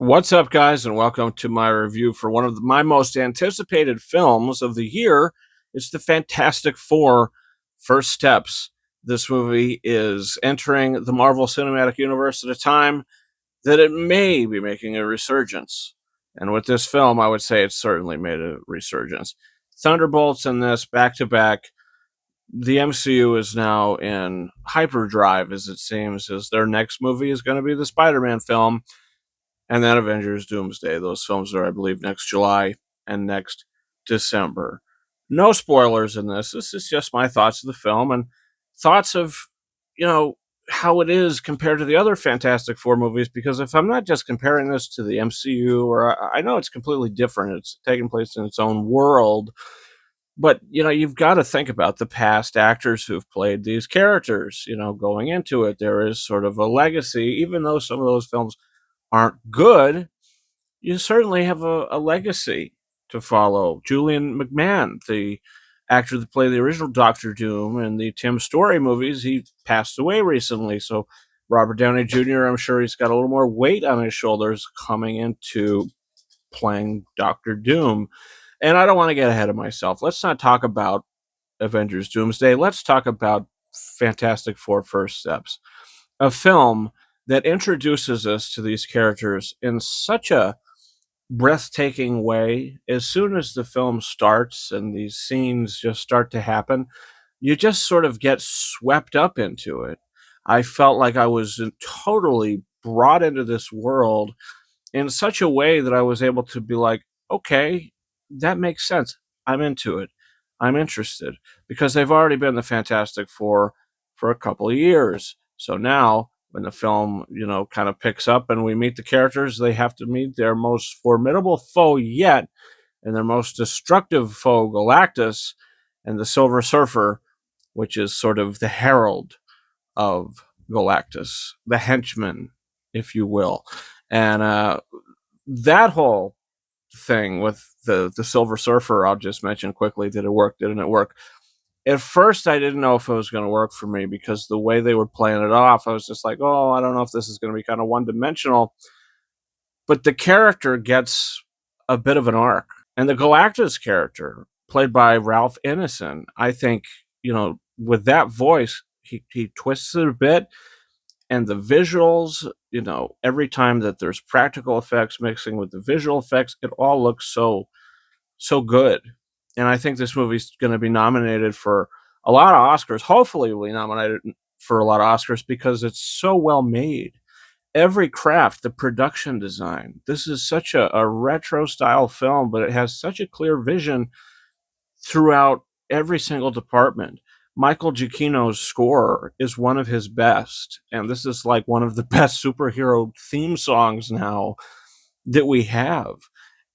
What's up, guys, and welcome to my review for one of my most anticipated films of the year. It's the Fantastic Four First Steps. This movie is entering the Marvel Cinematic Universe at a time that it may be making a resurgence. And with this film, I would say it's certainly made a resurgence. Thunderbolts in this back to back. The MCU is now in hyperdrive, as it seems, as their next movie is going to be the Spider Man film and then Avengers Doomsday. Those films are, I believe, next July and next December. No spoilers in this. This is just my thoughts of the film and thoughts of, you know, how it is compared to the other Fantastic Four movies. Because if I'm not just comparing this to the MCU, or I know it's completely different, it's taking place in its own world. But, you've got to think about the past actors who've played these characters, going into it. There is sort of a legacy, even though some of those films aren't good, you certainly have a legacy to follow. Julian McMahon, the actor that played the original Doctor Doom in the Tim Story movies, he passed away recently. So Robert Downey Jr., I'm sure he's got a little more weight on his shoulders coming into playing Doctor Doom. And I don't want to get ahead of myself. Let's not talk about Avengers Doomsday. Let's talk about Fantastic Four First Steps, a film that introduces us to these characters in such a breathtaking way. As soon as the film starts and these scenes just start to happen, you just sort of get swept up into it. I felt like I was totally brought into this world in such a way that I was able to be like, okay, that makes sense. I'm into it. I'm interested because they've already been the Fantastic Four for a couple of years. So now, when the film, kind of picks up and we meet the characters, they have to meet their most formidable foe yet and their most destructive foe, Galactus and the Silver Surfer, which is sort of the herald of Galactus, the henchman, if you will. And that whole thing with the Silver Surfer, I'll just mention quickly, did it work? Didn't it work? At first, I didn't know if it was going to work for me because the way they were playing it off, I was just like, oh, I don't know if this is going to be kind of one dimensional. But the character gets a bit of an arc. And the Galactus character, played by Ralph Ineson, I think, with that voice, he twists it a bit. And the visuals, every time that there's practical effects mixing with the visual effects, it all looks so good. And I think this movie's going to be nominated for a lot of Oscars. Hopefully, we'll be nominated for a lot of Oscars because it's so well made. Every craft, the production design. This is such a retro style film, but it has such a clear vision throughout every single department. Michael Giacchino's score is one of his best, and this is like one of the best superhero theme songs now that we have.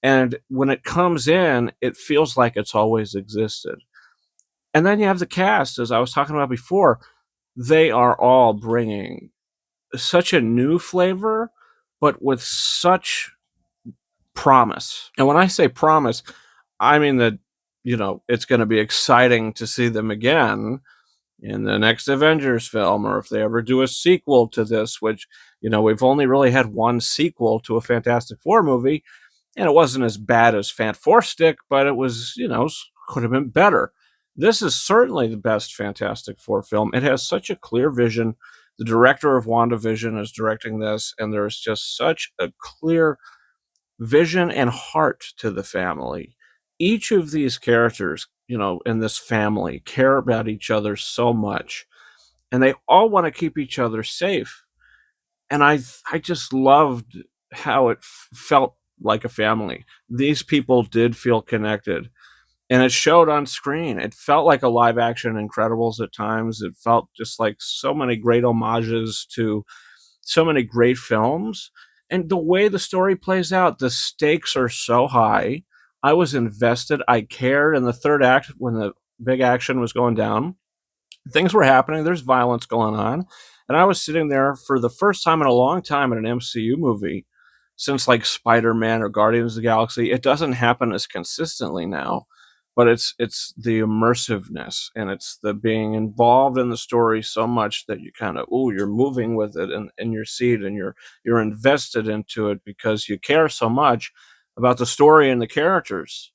And when it comes in, it feels like it's always existed. And then you have the cast, as I was talking about before, they are all bringing such a new flavor, but with such promise. And when I say promise, I mean that, it's going to be exciting to see them again in the next Avengers film, or if they ever do a sequel to this, which, we've only really had one sequel to a Fantastic Four movie, and it wasn't as bad as Fant Four Stick, but it was, could have been better. This is certainly the best Fantastic Four film. It has such a clear vision. The director of WandaVision is directing this, and there's just such a clear vision and heart to the family. Each of these characters, in this family care about each other so much, and they all want to keep each other safe. And I just loved how it felt like a family. These people did feel connected, and it showed on screen. It felt like a live action Incredibles at times. It felt just like so many great homages to so many great films. And the way the story plays out, the stakes are so high. I was invested. I cared in the third act when the big action was going down. Things were happening. There's violence going on. And I was sitting there for the first time in a long time in an MCU movie since like Spider-Man or Guardians of the Galaxy. It doesn't happen as consistently now. but it's the immersiveness, and it's the being involved in the story so much that you kind of, ooh, you're moving with it in your seat, and you're invested into it because you care so much about the story and the characters.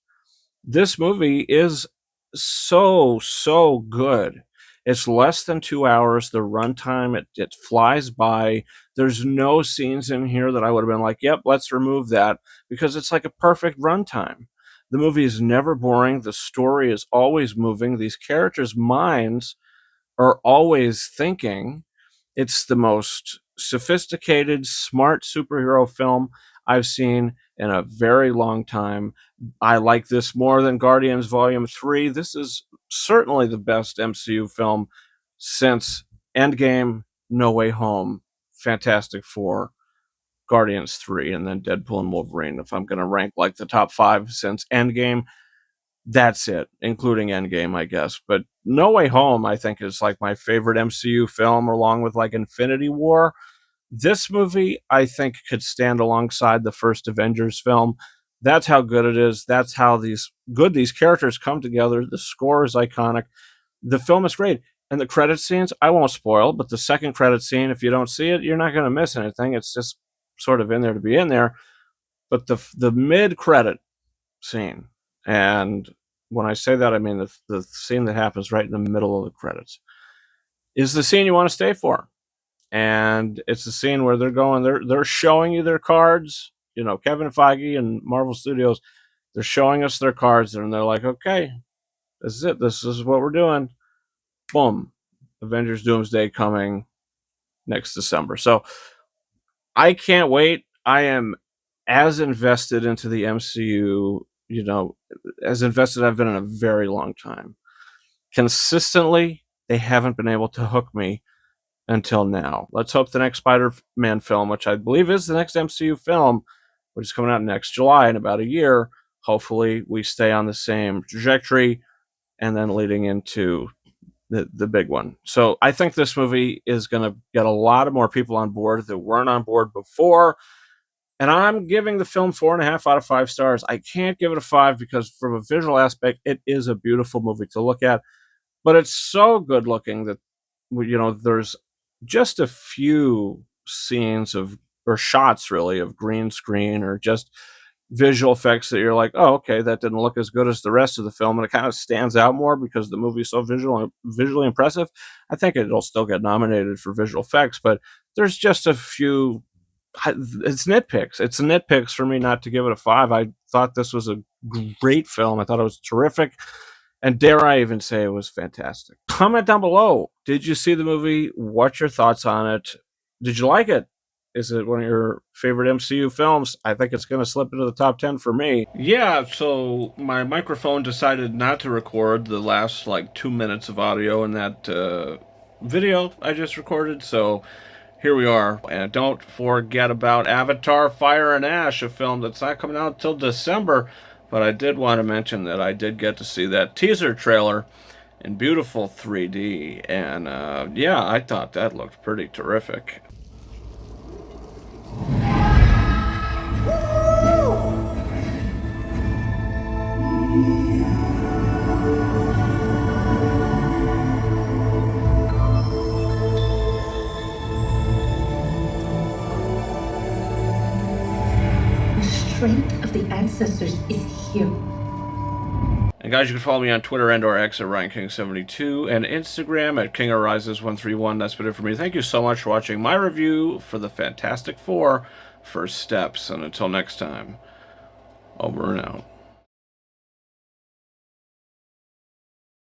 This movie is so good. It's less than 2 hours. The runtime, it flies by. There's no scenes in here that I would have been like, "Yep, let's remove that," because it's like a perfect runtime. The movie is never boring. The story is always moving. These characters' minds are always thinking. It's the most sophisticated, smart superhero film I've seen in a very long time. I like this more than Guardians Volume 3. This is certainly the best MCU film since Endgame, No Way Home, Fantastic Four, Guardians 3, and then Deadpool and Wolverine. If I'm going to rank like the top 5 since Endgame, that's it, including Endgame, I guess. But No Way Home, I think, is like my favorite MCU film, along with like Infinity War. This movie, I think, could stand alongside the first Avengers film. That's how good it is. That's how these characters come together. The score is iconic. The film is great. And the credit scenes, I won't spoil, but the second credit scene, if you don't see it, you're not going to miss anything. It's just sort of in there to be in there. But the mid credit scene, and when I say that, I mean the scene that happens right in the middle of the credits, is the scene you want to stay for. And it's the scene where they're showing you their cards. You know, Kevin Feige and Marvel Studios, they're showing us their cards, and they're like, okay, this is it. This is what we're doing. Boom. Avengers Doomsday coming next December. So I can't wait. I am as invested into the MCU, as invested I've been in a very long time. Consistently, they haven't been able to hook me until now. Let's hope the next Spider-Man film, which I believe is the next MCU film, which is coming out next July in about a year, hopefully we stay on the same trajectory and then leading into the big one. So I think this movie is going to get a lot of more people on board that weren't on board before. And I'm giving the film 4.5 out of 5 stars. I can't give it a 5 because from a visual aspect, it is a beautiful movie to look at. But it's so good looking that, there's just a few scenes or shots really of green screen or just visual effects that you're like, oh, okay, that didn't look as good as the rest of the film, and it kind of stands out more because the movie is so visually impressive. I think it'll still get nominated for visual effects, but there's just a few. It's nitpicks. It's nitpicks for me not to give it a 5. I thought this was a great film. I thought it was terrific. And dare I even say it was fantastic. Comment down below. Did you see the movie? What's your thoughts on it? Did you like it? Is it one of your favorite MCU films? I think it's going to slip into the top 10 for me. Yeah, so my microphone decided not to record the last like 2 minutes of audio in that video I just recorded, so here we are. And don't forget about Avatar Fire and Ash, a film that's not coming out until December. But I did want to mention that I did get to see that teaser trailer in beautiful 3D. And yeah, I thought that looked pretty terrific. Strength of the ancestors is here. And guys, you can follow me on Twitter and or X at RyanKing72 and Instagram at KingArises131. That's been it for me. Thank you so much for watching my review for the Fantastic Four First Steps. And until next time, over and out.